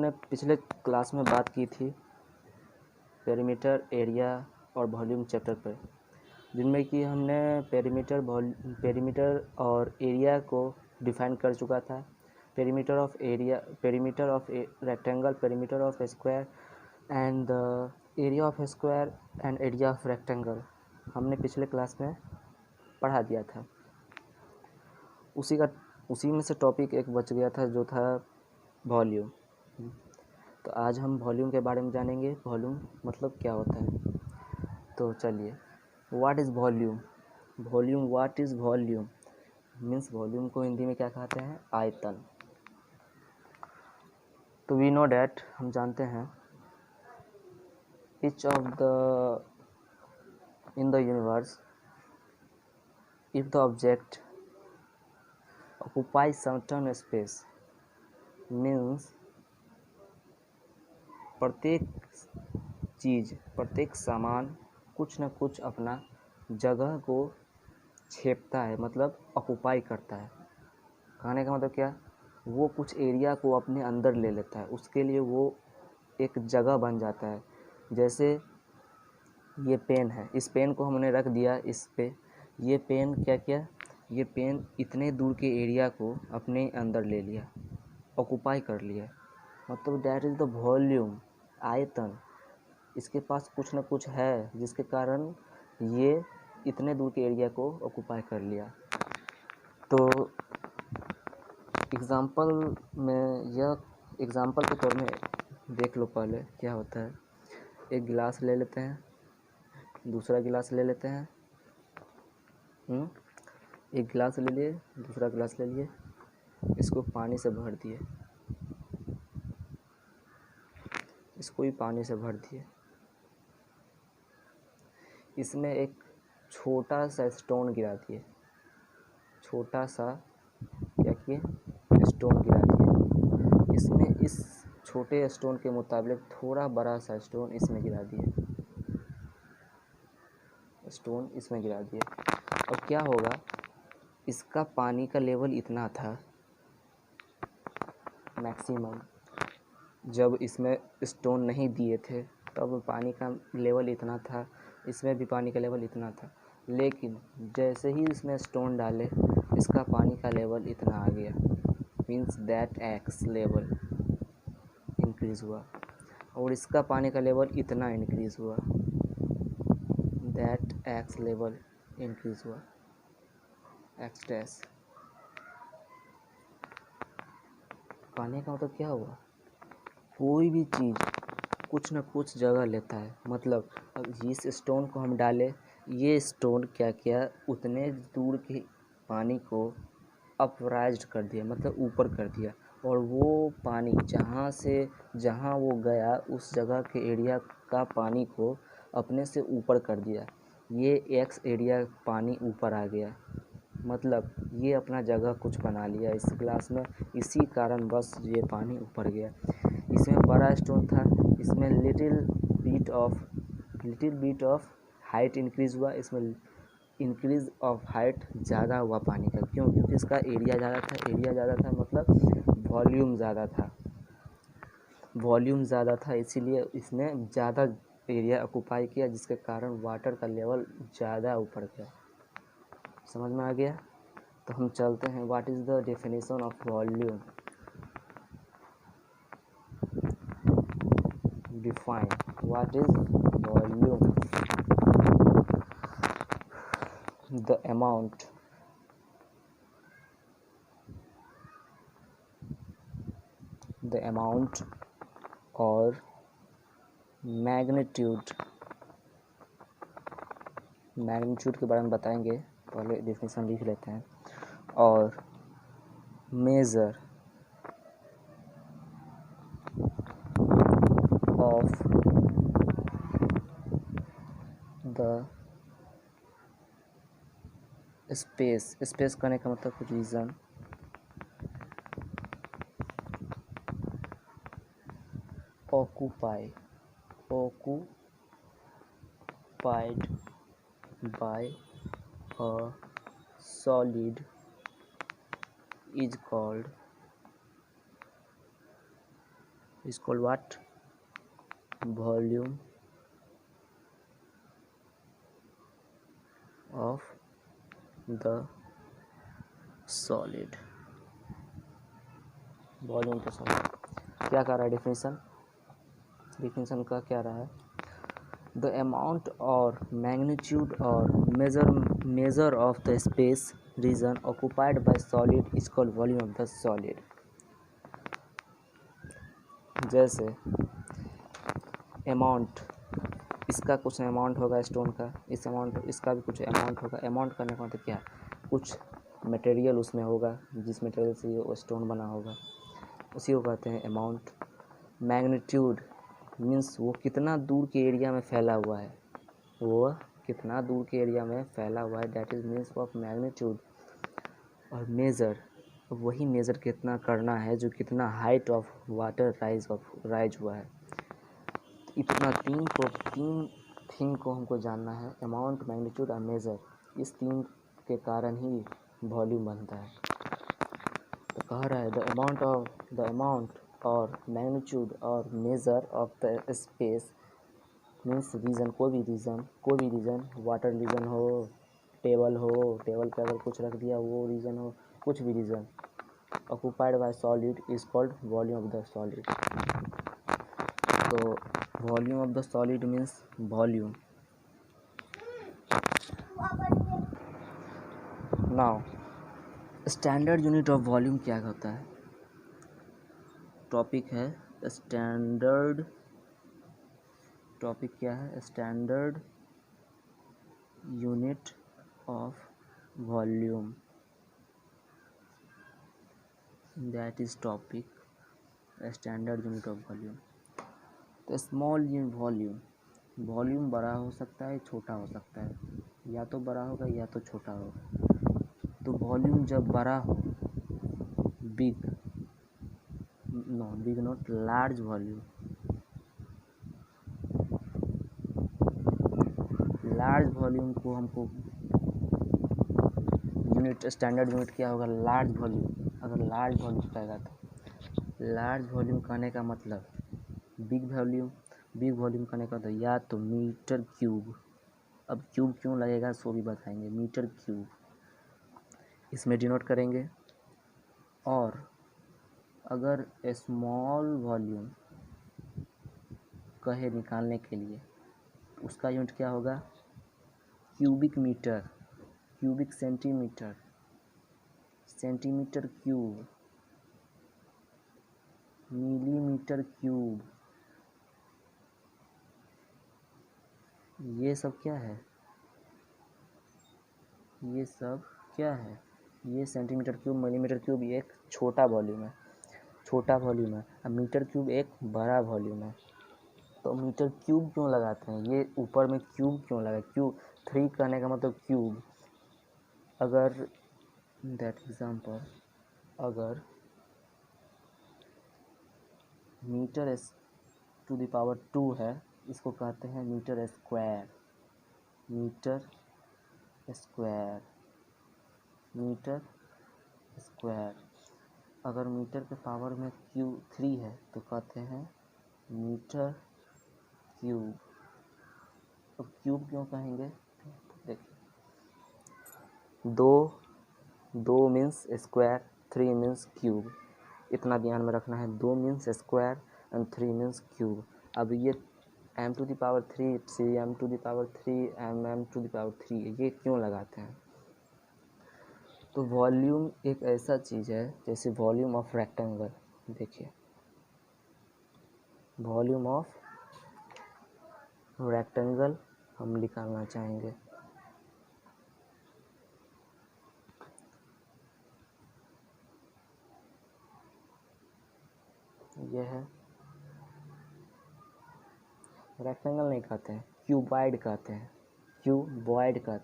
हमने पिछले क्लास में बात की थी पेरीमीटर, एरिया और वॉल्यूम चैप्टर पर, जिनमें कि हमने पेरीमीटर और एरिया को डिफाइन कर चुका था। Perimeter of rectangle, perimeter of square and the area of square and area of rectangle हमने पिछले क्लास में पढ़ा दिया था। उसी में से टॉपिक एक बच गया था जो था वॉल्यूम। तो आज हम वॉल्यूम के बारे में जानेंगे। वॉल्यूम मतलब क्या होता है। तो चलिए, what is volume. What is volume means volume को हिंदी में क्या कहते हैं? आयतन। तो वी नो डैट, हम जानते हैं, each of the in the universe, if the object occupies certain space, means प्रत्येक चीज़, प्रत्येक सामान कुछ न कुछ अपना जगह को छेपता है, मतलब ऑक्युपाई करता है। कहने का मतलब क्या? वो कुछ एरिया को अपने अंदर ले लेता है, उसके लिए वो एक जगह बन जाता है। जैसे ये पेन है, इस पेन को हमने रख दिया इस पे, ये पेन क्या किया? ये पेन इतने दूर के एरिया को अपने अंदर ले लिया, ऑक्युपाई कर लिया, मतलब दैट इज़ द वॉल्यूम, आयतन। इसके पास कुछ न कुछ है जिसके कारण ये इतने दूर के एरिया को ऑक्युपाई कर लिया। तो एग्ज़ाम्पल के तौर में देख लो पहले क्या होता है। एक गिलास ले लेते हैं, दूसरा गिलास ले लेते हैं, एक गिलास ले लिए, दूसरा गिलास ले लिए, इसको पानी से भर दिए, इसको भी पानी से भर दिए। इसमें एक छोटा सा स्टोन गिरा दिए, छोटा सा क्या किए? स्टोन गिरा दिए। इसमें इस छोटे स्टोन के मुकाबले थोड़ा बड़ा सा स्टोन इसमें गिरा दिए, स्टोन इसमें गिरा दिए। और क्या होगा? इसका पानी का लेवल इतना था मैक्सिमम, जब इसमें स्टोन नहीं दिए थे तब पानी का लेवल इतना था, इसमें भी पानी का लेवल इतना था। लेकिन जैसे ही इसमें स्टोन डाले, इसका पानी का लेवल इतना आ गया, means that x level increase हुआ, और इसका पानी का लेवल इतना इंक्रीज़ हुआ, दैट एक्स लेवल इंक्रीज़ हुआ, एक्स डैश। पानी का मतलब क्या हुआ? कोई भी चीज़ कुछ न कुछ जगह लेता है। मतलब अब इस स्टोन को हम डाले, ये स्टोन क्या किया? उतने दूर के पानी को अपराइज्ड कर दिया, मतलब ऊपर कर दिया, और वो पानी जहाँ वो गया उस जगह के एरिया का पानी को अपने से ऊपर कर दिया। ये एक्स एरिया पानी ऊपर आ गया, मतलब ये अपना जगह कुछ बना लिया इस ग्लास में, इसी कारण बस ये पानी ऊपर गया। इसमें बड़ा स्टोन था, इसमें little bit of height increase हुआ, इसमें इंक्रीज़ ऑफ हाइट ज़्यादा हुआ पानी का। क्यों? क्योंकि इसका एरिया ज़्यादा था, मतलब वॉल्यूम ज़्यादा था, इसीलिए इसने ज़्यादा एरिया ऑक्युपाई किया, जिसके कारण वाटर का लेवल ज़्यादा ऊपर गया। समझ में आ गया? तो हम चलते हैं, what is the definition of volume. Define what is volume. The amount और मैग्नीट्यूड के बारे में बताएंगे, पहले डेफिनेशन लिख लेते हैं। और मेजर ऑफ द स्पेस करने का मतलब reason occupied by a solid is called is called what? Volume of the solid. Volume of solid क्या कह रहा है डिफिनीशन का क्या रहा है? द अमाउंट और मैग्नीट्यूड और measure of the space region occupied by solid is called volume of the solid. जैसे अमाउंट, इसका कुछ अमाउंट होगा स्टोन का, इसका भी कुछ अमाउंट होगा। अमाउंट करने का मतलब क्या? कुछ मटेरियल उसमें होगा जिस मटेरियल से ये स्टोन बना होगा, उसी को कहते हैं अमाउंट। मैग्नीट्यूड मीन्स वो कितना दूर के एरिया में फैला हुआ है, that is means of magnitude. और मेज़र, वही मेज़र कितना करना है जो कितना हाइट ऑफ वाटर राइज हुआ है। इतना तीन थिंग को हमको जानना है, अमाउंट, मैग्नीट्यूड और मेज़र। इस तीन के कारण ही वॉल्यूम बनता है। तो कह रहा है द अमाउंट और मैग्नीट्यूड और measure of the space means region, कोई भी रीजन, वाटर रीजन हो, टेबल पे अगर कुछ रख दिया वो रीजन हो, कुछ भी region occupied by solid is called volume of the solid. तो volume of the solid means volume. Now standard unit of volume क्या होता है? टॉपिक क्या है? Standard unit of volume, that is topic standard unit of volume. तो small volume बड़ा हो सकता है, छोटा हो सकता है, या तो बड़ा होगा या तो छोटा होगा। तो वॉल्यूम जब बड़ा हो, लार्ज वॉल्यूम, लार्ज वॉल्यूम को हमको यूनिट, स्टैंडर्ड यूनिट क्या होगा? Large volume. अगर लार्ज वॉल्यूम कहेगा तो लार्ज वॉल्यूम कहने का मतलब बिग वॉल्यूम कहने का तो या तो मीटर क्यूब। अब क्यूब क्यों लगेगा सो भी बताएंगे, मीटर क्यूब इसमें डिनोट करेंगे। और अगर स्मॉल वॉल्यूम कहे निकालने के लिए तो उसका यूनिट क्या होगा? Cubic metre, cubic centimetre cube, millimetre cube. ये सब क्या है? ये सेंटीमीटर क्यूब, मिलीमीटर क्यूब ये एक छोटा वॉल्यूम है। अब मीटर क्यूब एक बड़ा वॉल्यूम है। तो मीटर क्यूब क्यों लगाते हैं? ये ऊपर में क्यूब क्यों लगा? क्यूब 3 कहने का मतलब क्यूब। अगर मीटर टू द पावर 2 है, इसको कहते हैं मीटर स्क्वायर। अगर मीटर के पावर में 3 है तो कहते हैं मीटर क्यूब। अब क्यूब क्यों कहेंगे? देखिए, 2 मीन्स स्क्वायर, 3 मीन्स क्यूब। इतना ध्यान में रखना है, 2 means square and 3 means cube. अब ये m to the power 3, cm to the power 3, mm to the power 3 ये क्यों लगाते हैं? तो वॉल्यूम एक ऐसा चीज़ है जैसे वॉल्यूम ऑफ रेक्टेंगल। देखिए, वॉल्यूम ऑफ रेक्टेंगल हम निकालना चाहेंगे। यह है रेक्टेंगल, नहीं कहते हैं क्यूबॉइड कहते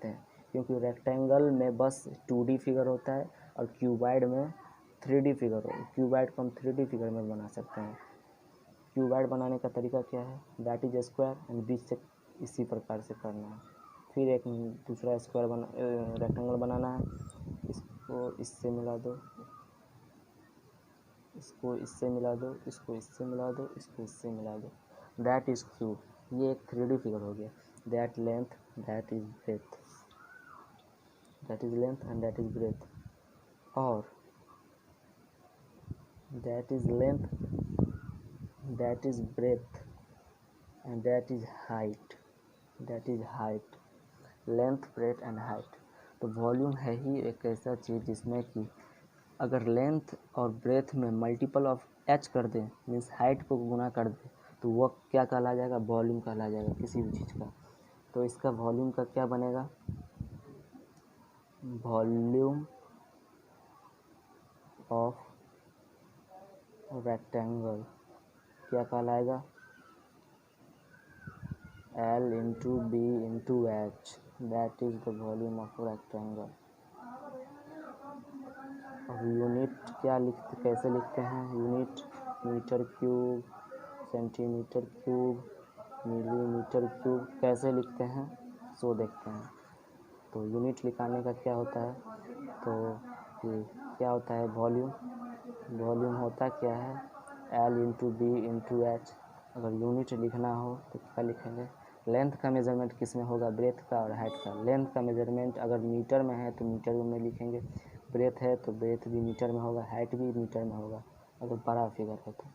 हैं, क्योंकि रेक्टेंगल में बस 2D फिगर होता है और क्यूबॉइड में 3D फिगर हो। क्यूबॉइड को हम 3D फिगर में बना सकते हैं। क्यूबॉइड बनाने का तरीका क्या है? दैट इज स्क्वायर एंड बीच से इसी प्रकार से करना है। फिर एक दूसरा रेक्टेंगल बनाना है, इसको इससे मिला दो, इसको इससे मिला दो, इसको इससे मिला दो, इसको इससे मिला दो, दैट इज क्यूब। ये एक 3D फिगर हो गया। That length, that is breadth, that is length and that is breadth, और that is length, that is breadth and that is height, that is height, length, breadth and height. तो volume है ही एक ऐसा चीज़ जिसमें कि अगर लेंथ और ब्रेथ में मल्टीपल ऑफ h कर दें, मीन्स हाइट को गुना कर दें, तो वो क्या कहला जाएगा, वॉल्यूम कहला जाएगा किसी भी चीज़ का। तो इसका वॉल्यूम का क्या बनेगा, वॉल्यूम ऑफ रेक्टेंगल क्या कहलाएगा, L into B into H, that is the volume of rectangle. अब यूनिट क्या लिखते, कैसे लिखते हैं, unit metre cube, centimetre cube, millimetre cube, कैसे लिखते हैं सो देखते हैं। तो यूनिट लिखाने का क्या होता है, तो ये क्या होता है, वॉल्यूम, वॉल्यूम होता क्या है, L into B into H. अगर यूनिट लिखना हो तो क्या लिखेंगे, लेंथ का मेजरमेंट किस में होगा, ब्रेथ का और हाइट का। लेंथ का मेजरमेंट अगर मीटर में है तो मीटर में लिखेंगे, ब्रेथ है तो ब्रेथ भी मीटर में होगा, हाइट भी मीटर में होगा अगर बड़ा फिगर है तो।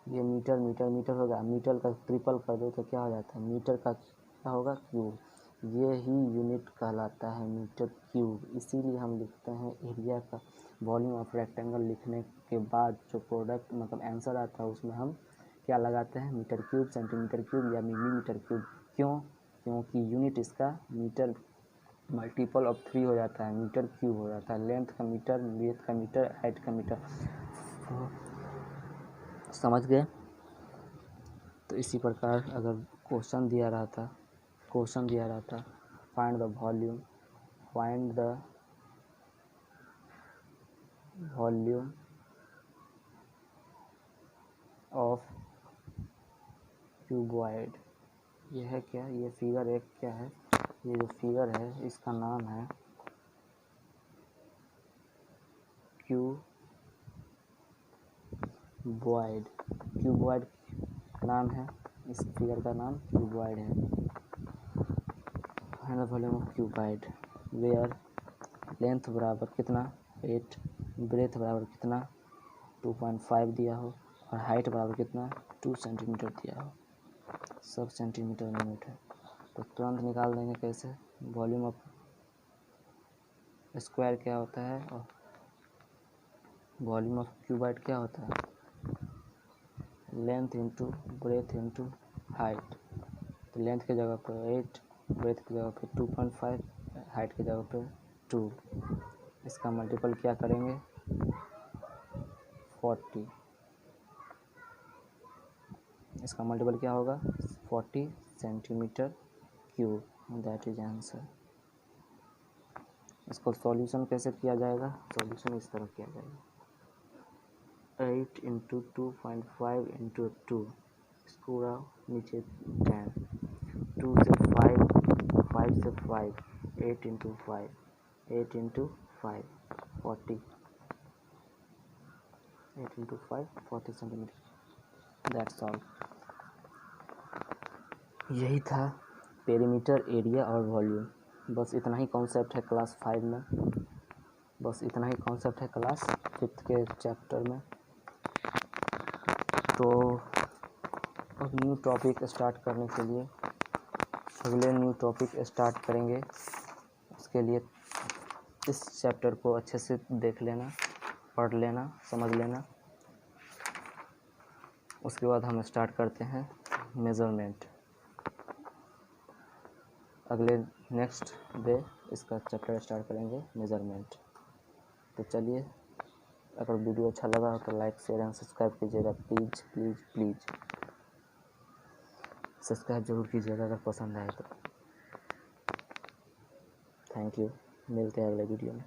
ये मीटर मीटर मीटर होगा, मीटर का ट्रिपल कर दो तो क्या हो जाता है, मीटर का क्या होगा, क्यूब। ये ही यूनिट कहलाता है, मीटर क्यूब। इसीलिए हम लिखते हैं एरिया का वॉल्यूम ऑफ रेक्टेंगल लिखने के बाद जो प्रोडक्ट मतलब आंसर आता है उसमें हम क्या लगाते हैं, मीटर क्यूब, सेंटीमीटर क्यूब या मिलीमीटर क्यूब। क्यों, क्योंकि यूनिट इसका मीटर मल्टीपल ऑफ 3 हो जाता है, मीटर क्यूब हो जाता है। लेंथ का मीटर, ब्रेथ का मीटर, हाइट का मीटर। तो समझ गए। तो इसी प्रकार अगर क्वेश्चन दिया रहता, क्वेश्चन दिया रहता find the volume, find the volume of cuboid. ये है क्या, ये फिगर एक क्या है, ये जो फिगर है इसका नाम है क्यूबॉइड। क्यूबॉइड नाम है, इस फिगर का नाम क्यूबॉइड है। Find the volume of cuboid where length बराबर कितना 8, ब्रेथ बराबर कितना 2.5 दिया हो और हाइट बराबर कितना 2 सेंटीमीटर दिया हो, सब सेंटीमीटर में यूनिट है। तो तुरंत निकाल देंगे कैसे, वॉल्यूम ऑफ स्क्वायर क्या होता है और वॉल्यूम ऑफ क्यूबॉइड क्या होता है, length into breadth into height. तो लेंथ की जगह पर 8, ब्रेथ की जगह पर 2.5, हाइट की जगह पर 2। इसका मल्टीपल क्या करेंगे 40, इसका मल्टीपल क्या होगा 40 centimetre cube, that is answer. इसको सॉल्यूशन कैसे किया जाएगा, सॉल्यूशन इस तरह किया जाएगा 8 इंटू 2.5 इंटू 2, इसको पूरा नीचे 10, 2 से 5, 5 से 5, 8 into 5, 8 into 5 40, 8 into 5 40 centimetre, that's all. यही था पेरीमीटर, एरिया और वॉल्यूम। बस इतना ही कॉन्सेप्ट है क्लास 5 में, बस इतना ही कॉन्सेप्ट है क्लास 5th के चैप्टर में। तो अब न्यू टॉपिक स्टार्ट करने के लिए अगले न्यू टॉपिक स्टार्ट करेंगे, उसके लिए इस चैप्टर को अच्छे से देख लेना, पढ़ लेना, समझ लेना। उसके बाद हम स्टार्ट करते हैं मेज़रमेंट। अगले नेक्स्ट डे इसका चैप्टर स्टार्ट करेंगे मेज़रमेंट। तो चलिए, अगर वीडियो अच्छा लगा हो तो लाइक, शेयर एंड सब्सक्राइब कीजिएगा, प्लीज़ प्लीज़ प्लीज़ सब्सक्राइब जरूर कीजिएगा अगर पसंद आए तो। थैंक यू, मिलते हैं अगले वीडियो में।